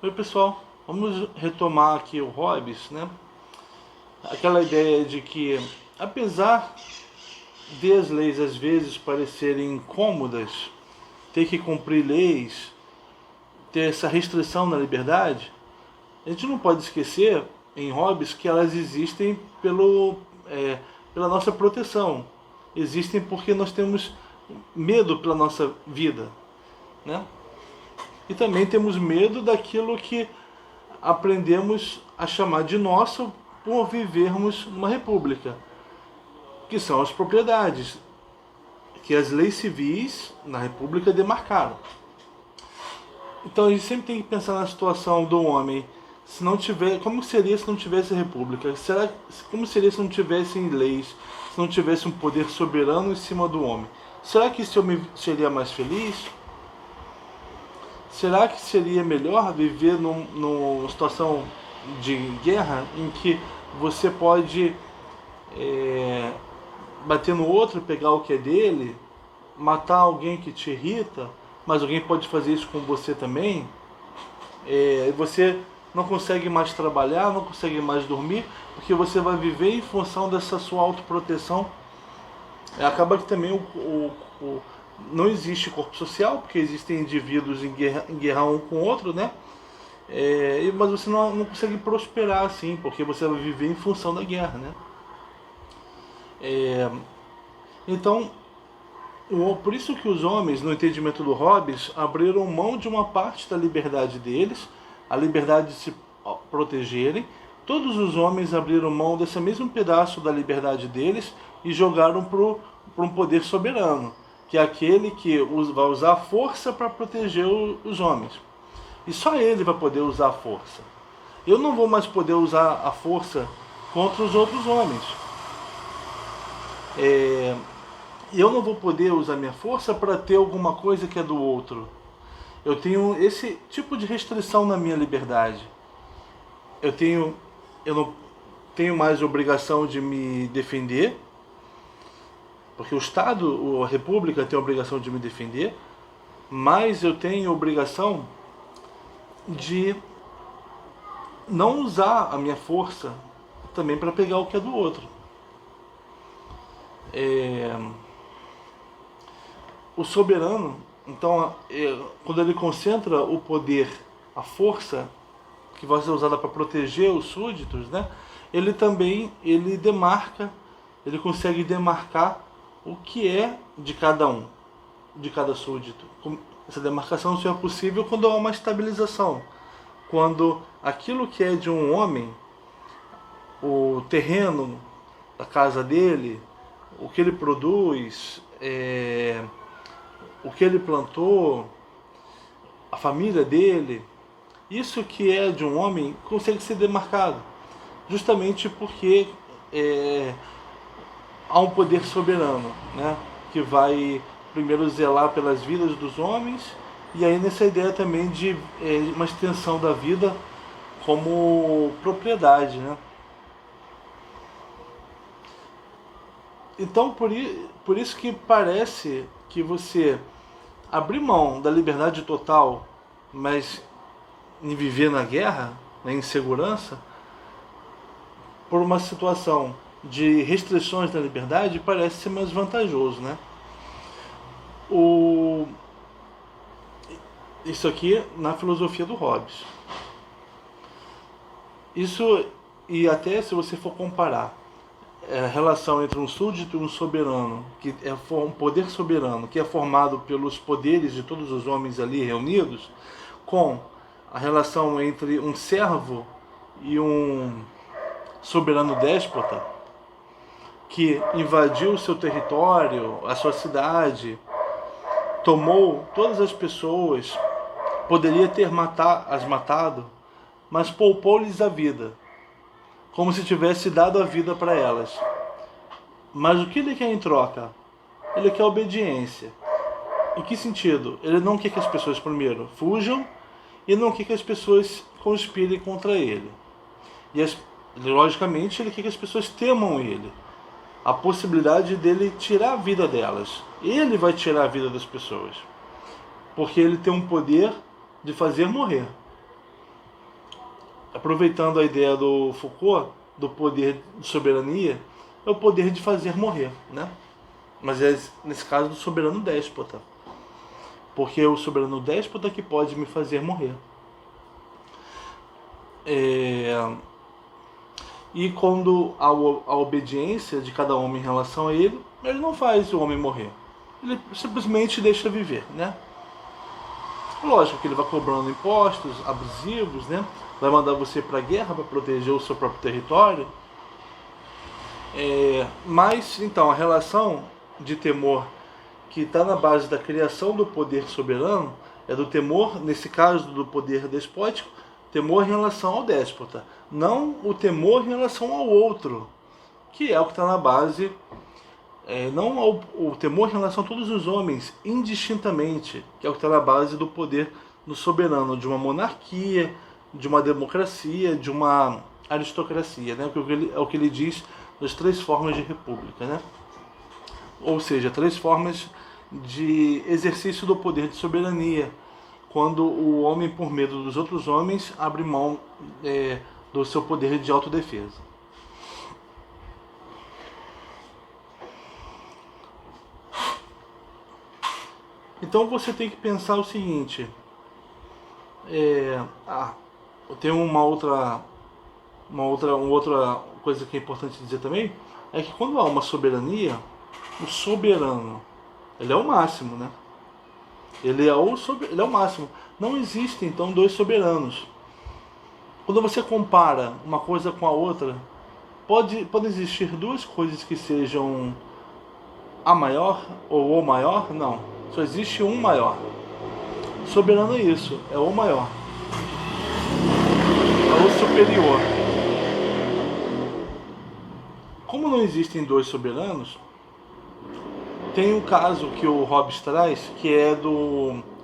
Oi pessoal, vamos retomar aqui o Hobbes, né? Aquela ideia de que, apesar de as leis às vezes parecerem incômodas, ter que cumprir leis, ter essa restrição na liberdade, a gente não pode esquecer em Hobbes que elas existem pela nossa proteção, existem porque nós temos medo pela nossa vida, né? E também temos medo daquilo que aprendemos a chamar de nosso por vivermos numa república, que são as propriedades que as leis civis na república demarcaram. Então a gente sempre tem que pensar na situação do homem, se não tiver, como seria se não tivesse república? Como seria se não tivessem leis, se não tivesse um poder soberano em cima do homem? Será que esse homem seria mais feliz? Será que seria melhor viver numa situação de guerra em que você pode bater no outro, pegar o que é dele, matar alguém que te irrita, mas alguém pode fazer isso com você também? Você não consegue mais trabalhar, não consegue mais dormir, porque você vai viver em função dessa sua autoproteção. Acaba que também não existe corpo social, porque existem indivíduos em guerra um com o outro, né? Mas você não consegue prosperar assim, porque você vai viver em função da guerra, né? Então, por isso que os homens, no entendimento do Hobbes, abriram mão de uma parte da liberdade deles, a liberdade de se protegerem. Todos os homens abriram mão desse mesmo pedaço da liberdade deles e jogaram para um poder soberano, que é aquele que vai usar a força para proteger os homens. E só ele vai poder usar a força. Eu não vou mais poder usar a força contra os outros homens. Eu não vou poder usar minha força para ter alguma coisa que é do outro. Eu tenho esse tipo de restrição na minha liberdade. Eu não tenho mais obrigação de me defender, porque o Estado, a República tem a obrigação de me defender, mas eu tenho a obrigação de não usar a minha força também para pegar o que é do outro. O soberano, então, quando ele concentra o poder, a força que vai ser usada para proteger os súditos, né? Ele consegue demarcar o que é de cada um, de cada súdito. Essa demarcação só é possível quando há uma estabilização, quando aquilo que é de um homem, o terreno, a casa dele, o que ele produz, o que ele plantou, a família dele, isso que é de um homem consegue ser demarcado, justamente porque há um poder soberano, né, que vai primeiro zelar pelas vidas dos homens, e aí nessa ideia também de uma extensão da vida como propriedade, né? Então por isso que parece que você abrir mão da liberdade total, mas em viver na guerra, na insegurança, por uma situação de restrições da liberdade, parece ser mais vantajoso, né? Isso aqui na filosofia do Hobbes. Isso, e até se você for comparar a relação entre um súdito e um soberano, que é um poder soberano, que é formado pelos poderes de todos os homens ali reunidos, com a relação entre um servo e um soberano déspota, que invadiu o seu território, a sua cidade, tomou todas as pessoas, poderia ter as matado, mas poupou-lhes a vida, como se tivesse dado a vida para elas. Mas o que ele quer em troca? Ele quer obediência. Em que sentido? Ele não quer que as pessoas primeiro fujam e não quer que as pessoas conspirem contra ele. Logicamente, ele quer que as pessoas temam ele. A possibilidade dele tirar a vida delas. Ele vai tirar a vida das pessoas. Porque ele tem um poder de fazer morrer. aproveitando a ideia do Foucault, do poder de soberania, é o poder de fazer morrer, né? Mas é, nesse caso, do soberano déspota. Porque é o soberano déspota que pode me fazer morrer. E quando há a obediência de cada homem em relação a ele, ele não faz o homem morrer. Ele simplesmente deixa viver, né? Lógico que ele vai cobrando impostos abusivos, né? Vai mandar você para a guerra para proteger o seu próprio território. Mas, então, a relação de temor que está na base da criação do poder soberano é do temor, nesse caso do poder despótico, temor em relação ao déspota, não o temor em relação ao outro, que é o que está na base, não o temor em relação a todos os homens, indistintamente, que é o que está na base do poder do soberano, de uma monarquia, de uma democracia, de uma aristocracia, né? É o que ele diz das 3 formas de república, né? Ou seja, 3 formas de exercício do poder de soberania, quando o homem, por medo dos outros homens, abre mão do seu poder de autodefesa. Então você tem que pensar o seguinte, tem uma outra coisa que é importante dizer também, é que quando há uma soberania, o soberano, ele é o máximo, né? Ele é o máximo. Não existe, então, 2 soberanos. Quando você compara uma coisa com a outra, pode existir 2 coisas que sejam a maior ou o maior? Não. Só existe um maior. O soberano é isso, é o maior. É o superior. Como não existem 2 soberanos, tem um caso que o Hobbes traz, que é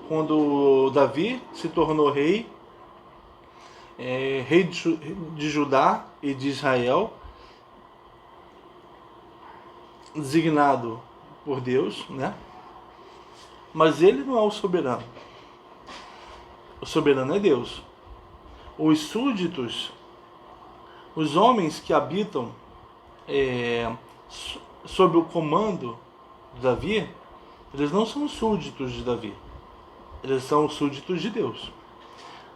quando Davi se tornou rei de Judá e de Israel, designado por Deus, né? Mas ele não é o soberano. O soberano é Deus. Os súditos, os homens que habitam sob o comando de Davi, eles não são súditos de Davi. Eles são súditos de Deus.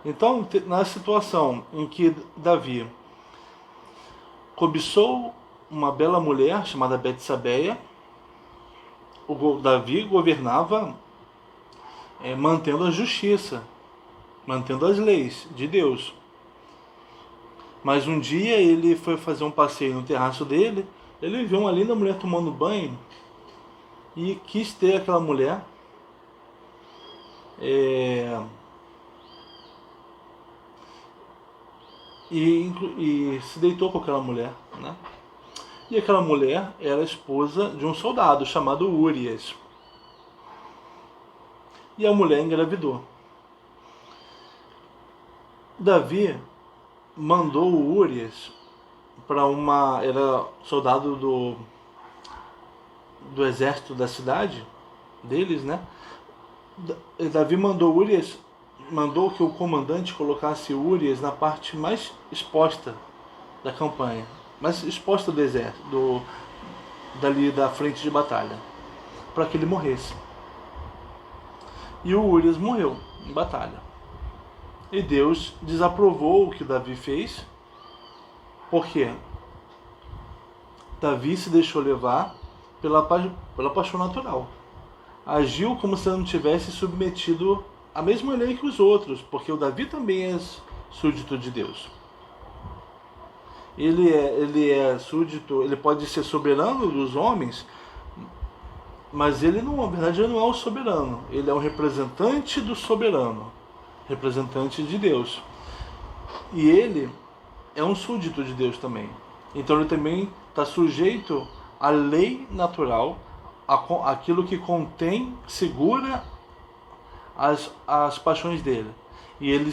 Então, na situação em que Davi cobiçou uma bela mulher chamada Betsabeia, Davi governava mantendo a justiça, mantendo as leis de Deus. Mas um dia ele foi fazer um passeio no terraço dele, ele viu uma linda mulher tomando banho e quis ter aquela mulher. E se deitou com aquela mulher, né? E aquela mulher era esposa de um soldado chamado Urias. E a mulher engravidou. Davi mandou o Urias para era soldado do exército da cidade deles, né? Davi mandou que o comandante colocasse Urias na parte mais exposta da campanha, mais exposta do exército, dali da frente de batalha, para que ele morresse. E o Urias morreu em batalha. E Deus desaprovou o que Davi fez. Por quê? Davi se deixou levar pela paixão natural. Agiu como se não tivesse submetido à mesma lei que os outros, porque o Davi também é súdito de Deus. Ele é súdito, ele pode ser soberano dos homens, mas ele não, na verdade, ele não é o soberano. Ele é um representante do soberano, representante de Deus. E ele é um súdito de Deus também. Então ele também está sujeito à lei natural, aquilo que contém, segura as paixões dele. E ele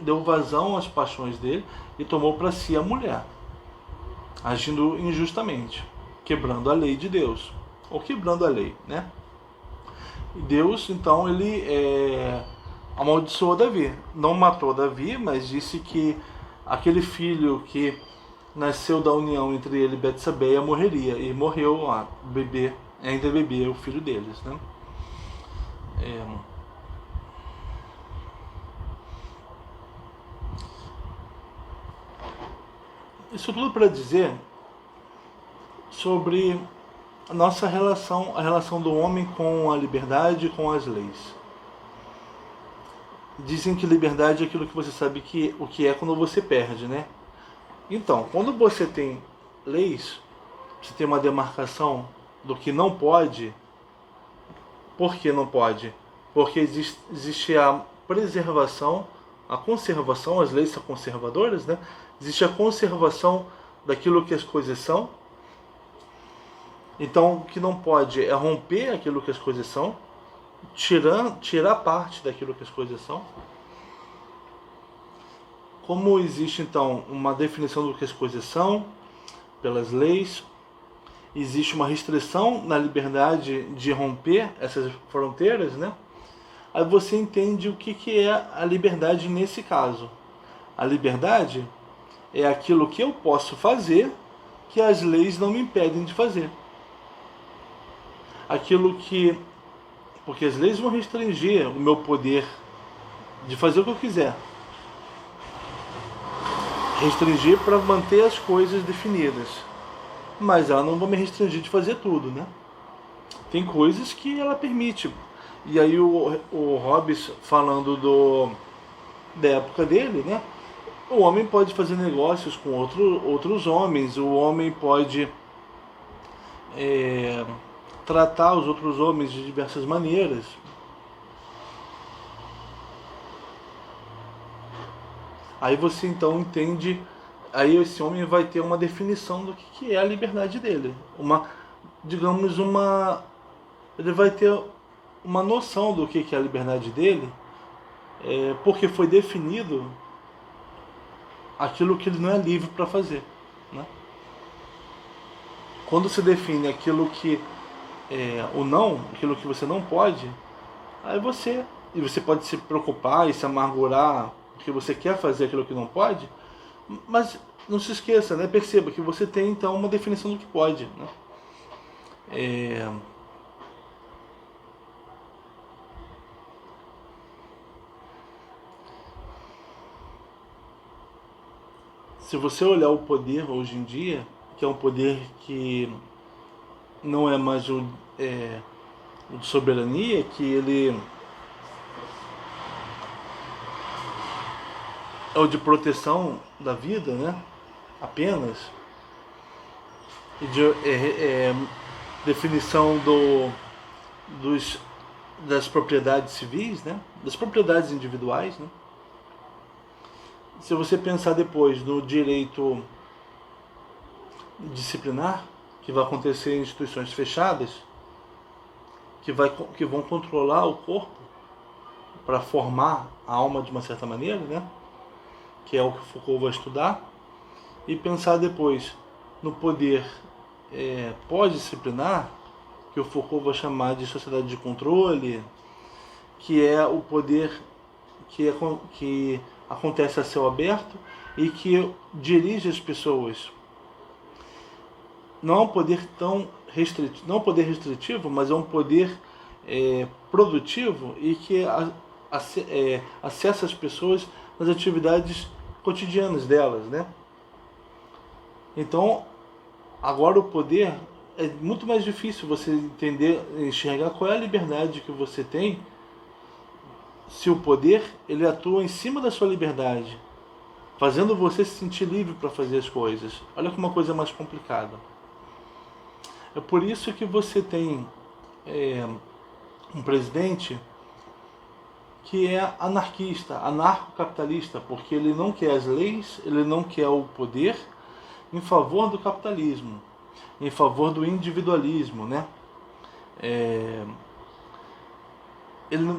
deu vazão às paixões dele e tomou para si a mulher, agindo injustamente, quebrando a lei de Deus, ou quebrando a lei, né? E Deus, então, ele amaldiçoou Davi. Não matou Davi, mas disse que aquele filho que nasceu da união entre ele e Betsabeia morreria. E morreu lá, bebê, ainda bebê, o filho deles, né? Isso tudo para dizer sobre a nossa relação, a relação do homem com a liberdade e com as leis. Dizem que liberdade é aquilo que você sabe que o que é quando você perde, né? Então, quando você tem leis, você tem uma demarcação do que não pode. Por que não pode? Porque existe a preservação, a conservação, as leis são conservadoras, né? Existe a conservação daquilo que as coisas são. Então, o que não pode é romper aquilo que as coisas são, tirar parte daquilo que as coisas são. Como existe, então, uma definição do que as coisas são, pelas leis, existe uma restrição na liberdade de romper essas fronteiras, né? Aí você entende o que é a liberdade nesse caso. A liberdade é aquilo que eu posso fazer que as leis não me impedem de fazer. Aquilo que... Porque as leis vão restringir o meu poder de fazer o que eu quiser. Restringir para manter as coisas definidas. Mas ela não vai me restringir de fazer tudo, né? Tem coisas que ela permite. E aí o Hobbes, falando da época dele, né? O homem pode fazer negócios com outros homens, o homem pode tratar os outros homens de diversas maneiras. Aí você então entende, aí esse homem vai ter uma definição do que é a liberdade dele. Ele vai ter uma noção do que é a liberdade dele, porque foi definido aquilo que ele não é livre para fazer, né? Quando se define aquilo que o não, aquilo que você não pode, aí você pode se preocupar e se amargurar porque você quer fazer aquilo que não pode, mas não se esqueça, né? Perceba que você tem então uma definição do que pode, né? Se você olhar o poder hoje em dia, que é um poder que não é mais o de soberania, que ele é o de proteção da vida, né? Apenas. E de definição das propriedades civis, né? Das propriedades individuais, né? Se você pensar depois no direito disciplinar, que vai acontecer em instituições fechadas, que vão controlar o corpo para formar a alma de uma certa maneira, né? Que é o que Foucault vai estudar, e pensar depois no poder pós-disciplinar, que o Foucault vai chamar de sociedade de controle, que é o poder que acontece a céu aberto e que dirige as pessoas. Não é um poder tão restritivo, não é um poder restritivo, mas é um poder produtivo e que acessa as pessoas nas atividades cotidianas delas, né? Então, agora o poder é muito mais difícil você entender, enxergar qual é a liberdade que você tem, se o poder ele atua em cima da sua liberdade, fazendo você se sentir livre para fazer as coisas. Olha que uma coisa mais complicada. É por isso que você tem um presidente que é anarquista, anarcocapitalista, porque ele não quer as leis, ele não quer o poder em favor do capitalismo, em favor do individualismo, né?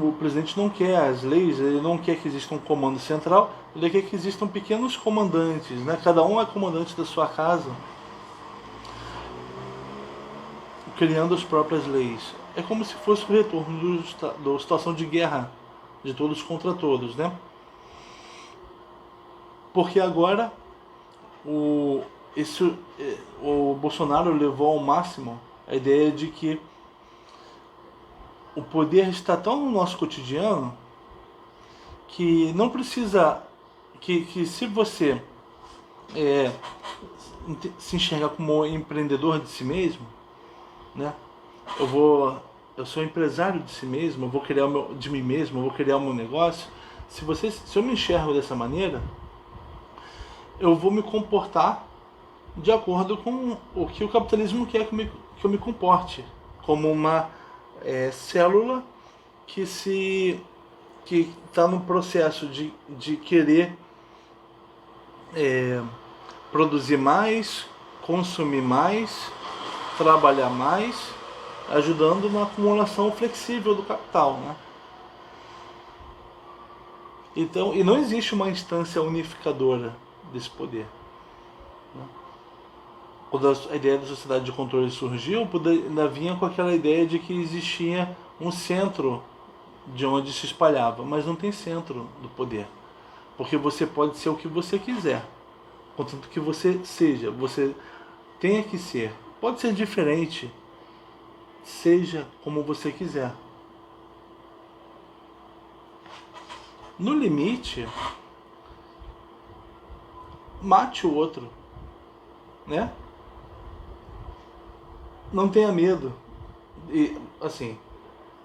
O presidente não quer as leis, ele não quer que exista um comando central, ele quer que existam pequenos comandantes, né? Cada um é comandante da sua casa, criando as próprias leis. É como se fosse o retorno da situação de guerra de todos contra todos, né? Porque agora o Bolsonaro levou ao máximo a ideia de que o poder está tão no nosso cotidiano que não precisa que se você se enxergar como empreendedor de si mesmo, né? Eu sou empresário de si mesmo, eu vou criar de mim mesmo, eu vou criar o meu negócio. Se eu me enxergo dessa maneira, eu vou me comportar de acordo com o que o capitalismo quer que eu me comporte, como uma célula que está no processo de querer produzir mais, consumir mais, trabalhar mais, ajudando na acumulação flexível do capital, né? Então, e não existe uma instância unificadora desse poder, né? Quando a ideia da sociedade de controle surgiu, o poder ainda vinha com aquela ideia de que existia um centro de onde se espalhava, mas não tem centro do poder, porque você pode ser o que você quiser, contanto que você seja, você tenha que ser, pode ser diferente, seja como você quiser. No limite, mate o outro, né? Não tenha medo. E, assim,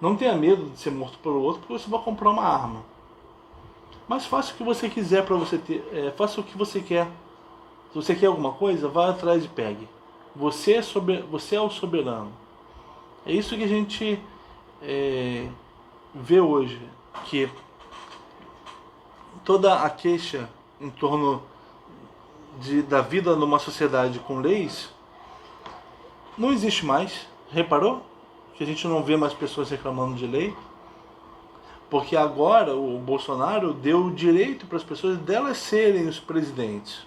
não tenha medo de ser morto pelo outro porque você vai comprar uma arma. Mas faça o que você quiser para você ter. Faça o que você quer. Se você quer alguma coisa, vá atrás e pegue. Você é o soberano. É isso que a gente vê hoje. Que toda a queixa em torno da vida numa sociedade com leis não existe mais. Reparou? Que a gente não vê mais pessoas reclamando de lei. Porque agora o Bolsonaro deu o direito para as pessoas delas serem os presidentes.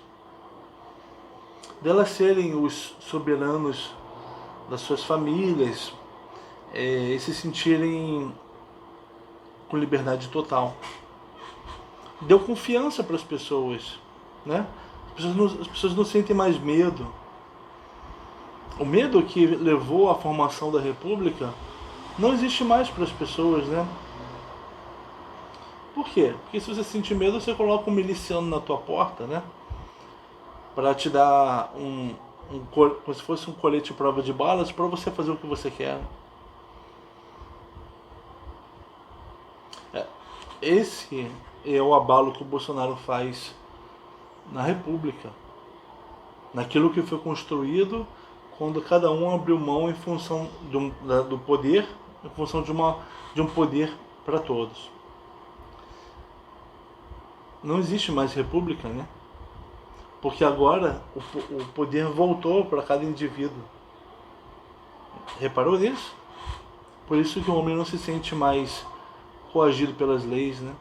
Delas serem os soberanos das suas famílias. E se sentirem com liberdade total. Deu confiança para as pessoas, né? As pessoas não sentem mais medo. O medo que levou à formação da República não existe mais para as pessoas, né? Por quê? Porque se você sentir medo, você coloca um miliciano na tua porta, né? Para te dar como se fosse um colete de prova de balas para você fazer o que você quer. Esse é o abalo que o Bolsonaro faz na República, naquilo que foi construído quando cada um abriu mão em função do poder, em função de um poder para todos. Não existe mais república, né? Porque agora o poder voltou para cada indivíduo. Reparou nisso? Por isso que o homem não se sente mais coagido pelas leis, né?